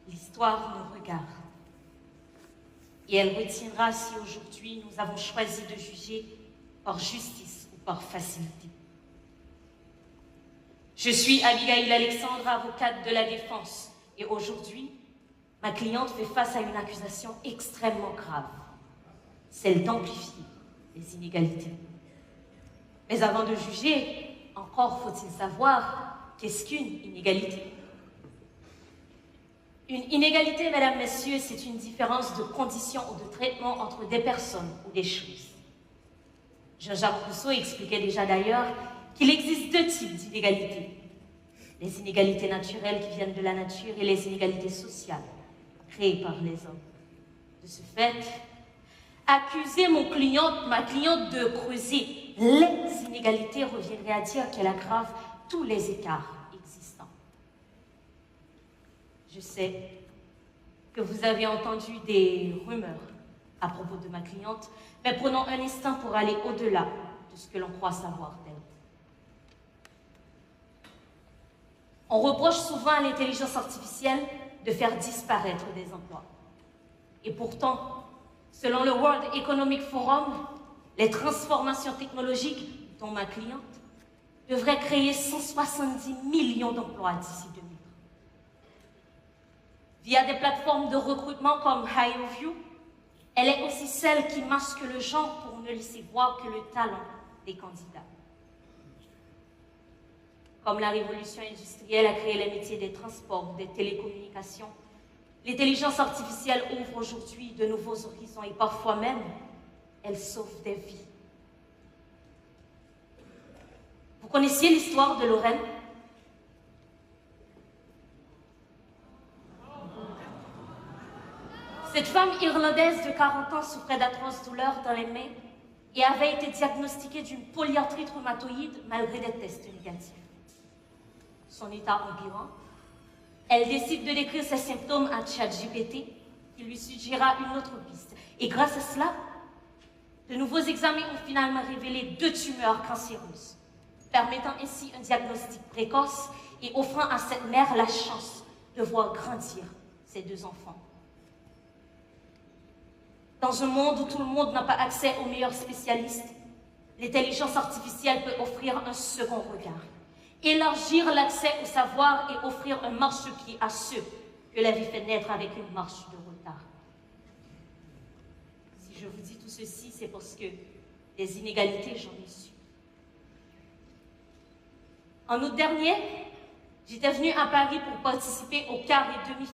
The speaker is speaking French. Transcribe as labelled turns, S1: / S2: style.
S1: L'histoire nous regarde. Et elle retiendra si aujourd'hui nous avons choisi de juger par justice ou par facilité. Je suis Abigail Alexandre, avocate de la défense. Et aujourd'hui, ma cliente fait face à une accusation extrêmement grave, celle d'amplifier les inégalités. Mais avant de juger, encore faut-il savoir qu'est-ce qu'une inégalité. Une inégalité, mesdames, messieurs, c'est une différence de conditions ou de traitement entre des personnes ou des choses. Jean-Jacques Rousseau expliquait déjà d'ailleurs qu'il existe deux types d'inégalités. Les inégalités naturelles qui viennent de la nature et les inégalités sociales créées par les hommes. De ce fait, accuser ma cliente de creuser les inégalités reviendrait à dire qu'elle aggrave tous les écarts existants. Je sais que vous avez entendu des rumeurs à propos de ma cliente, mais prenons un instant pour aller au-delà de ce que l'on croit savoir d'elle. On reproche souvent à l'intelligence artificielle de faire disparaître des emplois. Et pourtant, selon le World Economic Forum, les transformations technologiques, dont ma cliente, devraient créer 170 millions d'emplois d'ici 2030. Via des plateformes de recrutement comme HireVue, elle est aussi celle qui masque le genre pour ne laisser voir que le talent des candidats. Comme la révolution industrielle a créé les métiers des transports, des télécommunications, l'intelligence artificielle ouvre aujourd'hui de nouveaux horizons et parfois même, elle sauve des vies. Vous connaissiez l'histoire de Lorraine? Cette femme irlandaise de 40 ans souffrait d'atroces douleurs dans les mains et avait été diagnostiquée d'une polyarthrite rhumatoïde malgré des tests négatifs. Son état empirant, elle décide de décrire ses symptômes à ChatGPT, qui lui suggéra une autre piste. Et grâce à cela, de nouveaux examens ont finalement révélé 2 tumeurs cancéreuses, permettant ainsi un diagnostic précoce et offrant à cette mère la chance de voir grandir ses 2 enfants. Dans un monde où tout le monde n'a pas accès aux meilleurs spécialistes, l'intelligence artificielle peut offrir un second regard, élargir l'accès au savoir et offrir un marchepied à ceux que la vie fait naître avec une marche de retard. Si je vous dis tout ceci, c'est parce que des inégalités, j'en ai su. En août dernier, j'étais venue à Paris pour participer aux quarts et